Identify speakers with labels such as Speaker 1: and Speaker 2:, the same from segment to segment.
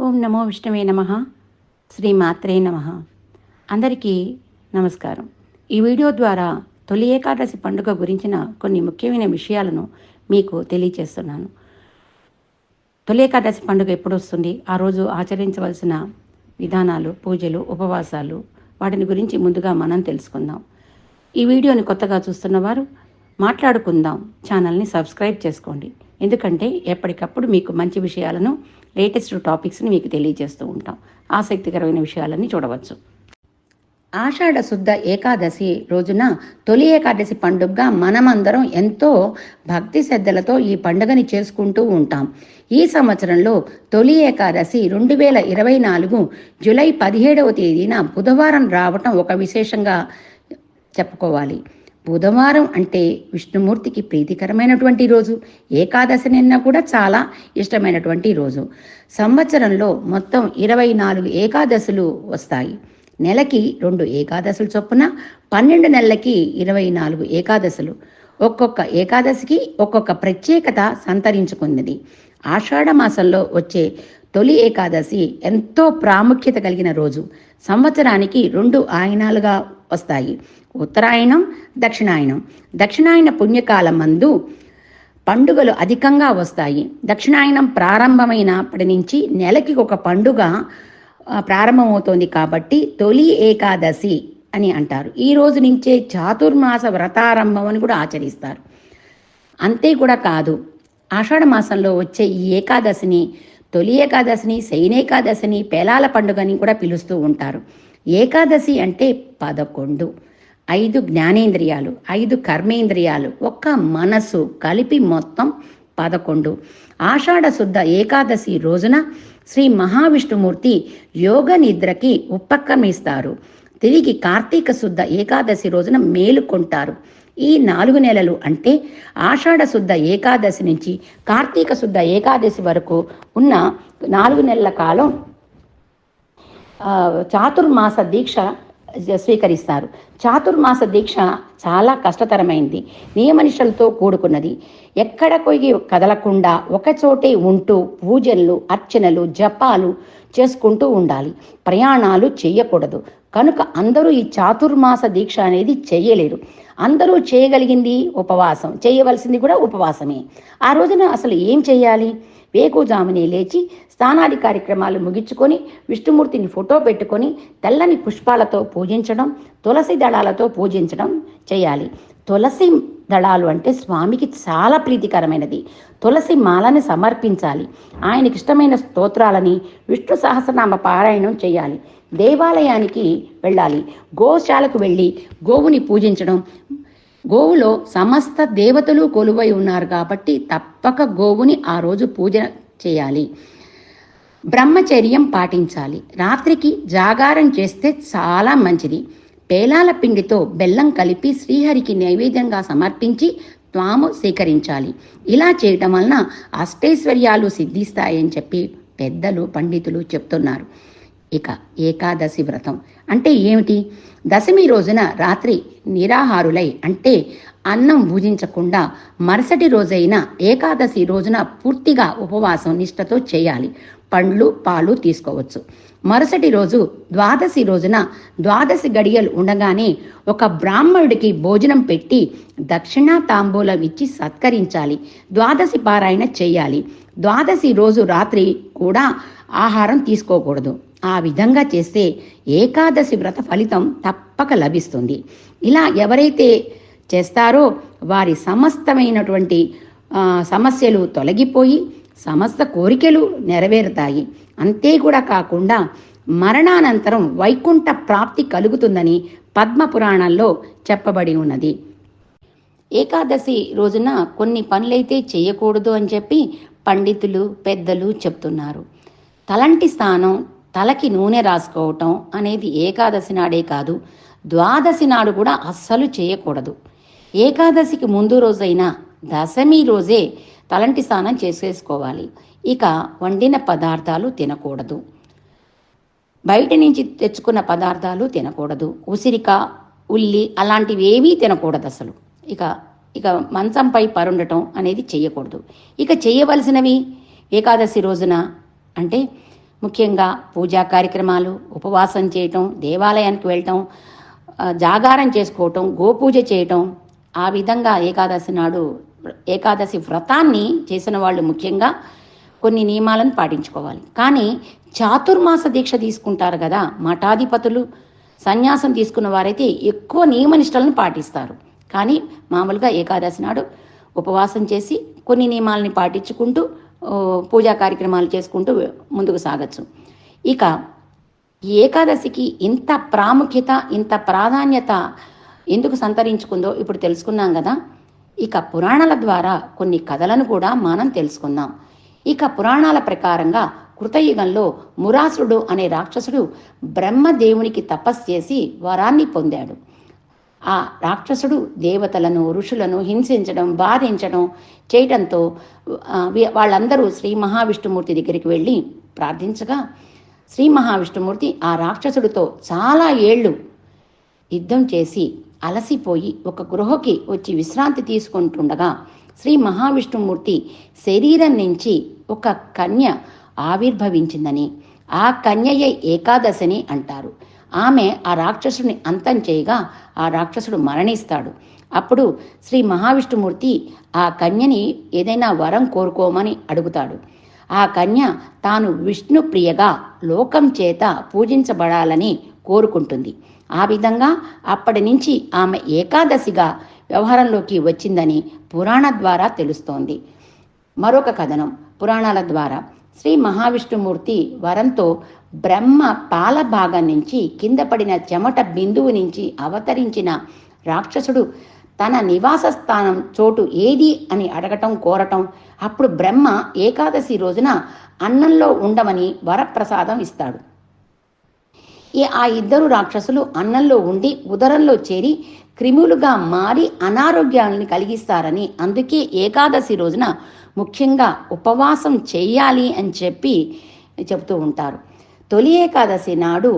Speaker 1: ఓం నమో విష్ణువే నమః. శ్రీమాత్రే నమః. అందరికీ నమస్కారం. ఈ వీడియో ద్వారా తొలి ఏకాదశి పండుగ గురించిన కొన్ని ముఖ్యమైన విషయాలను మీకు తెలియచేస్తున్నాను. తొలి ఏకాదశి పండుగ ఎప్పుడు వస్తుంది, ఆ రోజు ఆచరించవలసిన విధానాలు, పూజలు, ఉపవాసాలు, వాటిని గురించి ముందుగా మనం తెలుసుకుందాం. ఈ వీడియోని కొత్తగా చూస్తున్నవారు మాట్లాడుకుందాం ఛానల్ని సబ్స్క్రైబ్ చేసుకోండి. ఎందుకంటే ఎప్పటికప్పుడు మీకు మంచి విషయాలను, లేటెస్ట్ టాపిక్స్ని మీకు తెలియజేస్తూ ఉంటాం. ఆసక్తికరమైన విషయాలన్నీ చూడవచ్చు. ఆషాఢ శుద్ధ ఏకాదశి రోజున తొలి ఏకాదశి పండుగగా మనమందరం ఎంతో భక్తి శ్రద్ధలతో ఈ పండుగని చేసుకుంటూ ఉంటాం. ఈ సంవత్సరంలో తొలి ఏకాదశి 2024 జూలై 17వ తేదీన బుధవారం రావటం ఒక విశేషంగా చెప్పుకోవాలి. బుధవారం అంటే విష్ణుమూర్తికి ప్రీతికరమైనటువంటి రోజు. ఏకాదశి నిన్న కూడా చాలా ఇష్టమైనటువంటి రోజు. సంవత్సరంలో మొత్తం 24 ఏకాదశులు వస్తాయి. నెలకి 2 ఏకాదశులు చొప్పున 12 నెలలకి 24 ఏకాదశులు. ఒక్కొక్క ఏకాదశికి ఒక్కొక్క ప్రత్యేకత సంతరించుకున్నది. ఆషాఢ మాసంలో వచ్చే తొలి ఏకాదశి ఎంతో ప్రాముఖ్యత కలిగిన రోజు. సంవత్సరానికి 2 ఆయనాలుగా వస్తాయి. ఉత్తరాయణం, దక్షిణాయనం. దక్షిణాయన పుణ్యకాలం మందు పండుగలు అధికంగా వస్తాయి. దక్షిణాయనం ప్రారంభమైనప్పటి నుంచి నెలకి ఒక పండుగ ప్రారంభమవుతోంది కాబట్టి తొలి ఏకాదశి అని అంటారు. ఈ రోజు నుంచే చాతుర్మాస వ్రతారంభం అని కూడా ఆచరిస్తారు. అంతే కూడా కాదు, ఆషాఢ మాసంలో వచ్చే ఈ ఏకాదశిని తొలి ఏకాదశిని, శయనేకాదశిని, పేలాల పండుగని కూడా పిలుస్తూ ఉంటారు. ఏకాదశి అంటే 11, 5 జ్ఞానేంద్రియాలు, 5 కర్మేంద్రియాలు, ఒక్క మనసు కలిపి మొత్తం 11. ఆషాఢ శుద్ధ ఏకాదశి రోజున శ్రీ మహావిష్ణుమూర్తి యోగ నిద్రకి ఉపక్రమిస్తారు. తిరిగి కార్తీక శుద్ధ ఏకాదశి రోజున మేలుకొంటారు. ఈ 4 నెలలు అంటే ఆషాఢ శుద్ధ ఏకాదశి నుంచి కార్తీక శుద్ధ ఏకాదశి వరకు ఉన్న 4 నెలల కాలం చాతుర్మాస దీక్ష స్వీకరిస్తారు. చాతుర్మాస దీక్ష చాలా కష్టతరమైంది, నియమనిష్టలతో కూడుకున్నది. ఎక్కడికి కదలకుండా ఒకచోటే ఉంటూ పూజలు, అర్చనలు, జపాలు చేసుకుంటూ ఉండాలి. ప్రయాణాలు చేయకూడదు. కనుక అందరూ ఈ చాతుర్మాస దీక్ష అనేది చేయలేరు. అందరూ చేయగలిగింది ఉపవాసం, చేయవలసింది కూడా ఉపవాసమే. ఆ రోజున అసలు ఏం చేయాలి? వేకుజామునే లేచి స్నానాది కార్యక్రమాలు ముగించుకొని విష్ణుమూర్తిని ఫోటో పెట్టుకొని తెల్లని పుష్పాలతో పూజించడం, తులసి దళాలతో పూజించడం చేయాలి. తులసి దళాలు అంటే స్వామికి చాలా ప్రీతికరమైనది. తులసి మాలని సమర్పించాలి. ఆయనకి ఇష్టమైన స్తోత్రాలని, విష్ణు సహస్రనామ పారాయణం చేయాలి. దేవాలయానికి వెళ్ళాలి. గోశాలకు వెళ్ళి గోవుని పూజించడం. గోవులో సమస్త దేవతలు కొలువై ఉన్నారు కాబట్టి తప్పక గోవుని ఆ రోజు పూజ చేయాలి. బ్రహ్మచర్యం పాటించాలి. రాత్రికి జాగారం చేస్తే చాలా మంచిది. పేలాల పిండితో బెల్లం కలిపి శ్రీహరికి నైవేద్యంగా సమర్పించి త్వాము స్వీకరించాలి. ఇలా చేయటం వలన అష్టైశ్వర్యాలు సిద్ధిస్తాయని చెప్పి పెద్దలు, పండితులు చెప్తున్నారు. ఇక ఏకాదశి వ్రతం అంటే ఏమిటి? దశమి రోజున రాత్రి నిరాహారులై అంటే అన్నం భుజించకుండా మరుసటి రోజైన ఏకాదశి రోజున పూర్తిగా ఉపవాసం నిష్టతో చేయాలి. పండ్లు, పాలు తీసుకోవచ్చు. మరుసటి రోజు ద్వాదశి రోజున ద్వాదశి గడియలు ఉండగానే ఒక బ్రాహ్మణుడికి భోజనం పెట్టి దక్షిణ తాంబూలం ఇచ్చి సత్కరించాలి. ద్వాదశి పారాయణ చేయాలి. ద్వాదశి రోజు రాత్రి కూడా ఆహారం తీసుకోకూడదు. ఆ విధంగా చేస్తే ఏకాదశి వ్రత ఫలితం తప్పక లభిస్తుంది. ఇలా ఎవరైతే చేస్తారో వారి సమస్తమైనటువంటి సమస్యలు తొలగిపోయి సమస్త కోరికలు నెరవేరుతాయి. అంతే కూడా కాకుండా మరణానంతరం వైకుంఠ ప్రాప్తి కలుగుతుందని పద్మపురాణంలో చెప్పబడి ఉన్నది. ఏకాదశి రోజున కొన్ని పనులైతే చేయకూడదు అని చెప్పి పండితులు, పెద్దలు చెప్తున్నారు. తలంటి స్నానం, తలకి నూనె రాసుకోవటం అనేది ఏకాదశి నాడే కాదు, ద్వాదశి నాడు కూడా అస్సలు చేయకూడదు. ఏకాదశికి ముందు రోజైన దశమి రోజే తలంటి స్నానం చేసేసుకోవాలి. ఇక వండిన పదార్థాలు తినకూడదు. బయట నుంచి తెచ్చుకున్న పదార్థాలు తినకూడదు. ఉసిరిక, ఉల్లి అలాంటివి ఏమీ తినకూడదు అసలు. ఇక మంచంపై పరుండటం అనేది చేయకూడదు. ఇక చేయవలసినవి ఏకాదశి రోజున అంటే ముఖ్యంగా పూజా కార్యక్రమాలు, ఉపవాసం చేయటం, దేవాలయానికి వెళ్ళటం, జాగారం చేసుకోవటం, గోపూజ చేయటం, ఆ విధంగా ఏకాదశి నాడు ఏకాదశి వ్రతాన్ని చేసిన వాళ్ళు ముఖ్యంగా కొన్ని నియమాలను పాటించుకోవాలి. కానీ చాతుర్మాస దీక్ష తీసుకుంటారు కదా మఠాధిపతులు, సన్యాసం తీసుకున్న వారైతే ఎక్కువ నియమనిష్టలను పాటిస్తారు. కానీ మామూలుగా ఏకాదశి నాడు ఉపవాసం చేసి కొన్ని నియమాలని పాటించుకుంటూ పూజా కార్యక్రమాలు చేసుకుంటూ ముందుకు సాగచ్చు. ఇక ఏకాదశికి ఇంత ప్రాముఖ్యత, ఇంత ప్రాధాన్యత ఎందుకు సంతరించుకుందో ఇప్పుడు తెలుసుకున్నాం కదా. ఇక పురాణాల ద్వారా కొన్ని కథలను కూడా మనం తెలుసుకుందాం. ఇక పురాణాల ప్రకారంగా కృతయుగంలో మురాసురుడు అనే రాక్షసుడు బ్రహ్మదేవునికి తపస్సు చేసి వరాన్ని పొందాడు. ఆ రాక్షసుడు దేవతలను, ఋషులను హింసించడం, బాధించడం చేయటంతో వాళ్ళందరూ శ్రీ మహావిష్ణుమూర్తి దగ్గరికి వెళ్ళి ప్రార్థించగా శ్రీ మహావిష్ణుమూర్తి ఆ రాక్షసుడితో చాలా ఏళ్ళు యుద్ధం చేసి అలసిపోయి ఒక గృహకి వచ్చి విశ్రాంతి తీసుకుంటుండగా శ్రీ మహావిష్ణుమూర్తి శరీరం నుంచి ఒక కన్య ఆవిర్భవించిందని, ఆ కన్యయే ఏకాదశిని అంటారు. ఆమె ఆ రాక్షసుని అంతం చేయగా ఆ రాక్షసుడు మరణిస్తాడు. అప్పుడు శ్రీ మహావిష్ణుమూర్తి ఆ కన్యని ఏదైనా వరం కోరుకోమని అడుగుతాడు. ఆ కన్య తాను విష్ణుప్రియగా లోకం చేత పూజించబడాలని కోరుకుంటుంది. ఆ విధంగా అప్పటి నుంచి ఆమె ఏకాదశిగా వ్యవహారంలోకి వచ్చిందని పురాణ ద్వారా తెలుస్తోంది. మరొక కథనం పురాణాల ద్వారా శ్రీ మహావిష్ణుమూర్తి వరంతో బ్రహ్మ పాల భాగం నుంచి కింద పడిన చెమట బిందువు నుంచి అవతరించిన రాక్షసుడు తన నివాస స్థానం చోటు ఏది అని అడగటం, కోరటం. అప్పుడు బ్రహ్మ ఏకాదశి రోజున అన్నంలో ఉండమని వరప్రసాదం ఇస్తాడు. ఆ ఇద్దరు రాక్షసులు అన్నంలో ఉండి ఉదరంలో చేరి క్రిములుగా మారి అనారోగ్యాలను కలిగిస్తారని, అందుకే ఏకాదశి రోజున ముఖ్యంగా ఉపవాసం చేయాలి అని చెబుతూ ఉంటారు. తొలి ఏకాదశి నాడు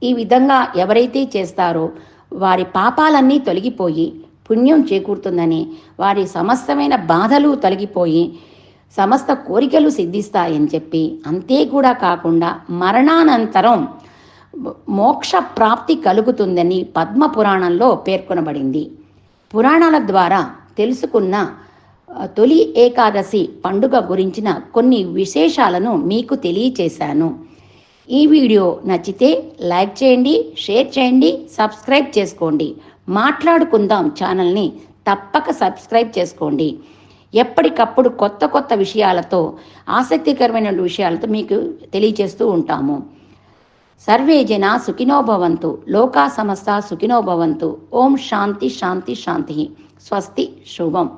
Speaker 1: ఈ విధంగా ఎవరైతే చేస్తారో వారి పాపాలన్నీ తొలగిపోయి పుణ్యం చేకూరుతుందని, వారి సమస్తమైన బాధలు తొలగిపోయి సమస్త కోరికలు సిద్ధిస్తాయని చెప్పి, అంతే కూడా కాకుండా మరణానంతరం మోక్ష ప్రాప్తి కలుగుతుందని పద్మ పురాణంలో పేర్కొనబడింది. పురాణాల ద్వారా తెలుసుకున్న తొలి ఏకాదశి పండుగ గురించిన కొన్ని విశేషాలను మీకు తెలియచేశాను. ఈ వీడియో నచ్చితే లైక్ చేయండి, షేర్ చేయండి, సబ్స్క్రైబ్ చేసుకోండి. మాట్లాడుకుందాం ఛానల్ని తప్పక సబ్స్క్రైబ్ చేసుకోండి. ఎప్పటికప్పుడు కొత్త కొత్త విషయాలతో, ఆసక్తికరమైన విషయాలతో మీకు తెలియచేస్తూ ఉంటాము. సర్వే జనా సుఖినో భవంతు, లోకా సమస్త సుఖినో భవంతు. ఓం శాంతి శాంతి శాంతి. స్వస్తి. శుభం.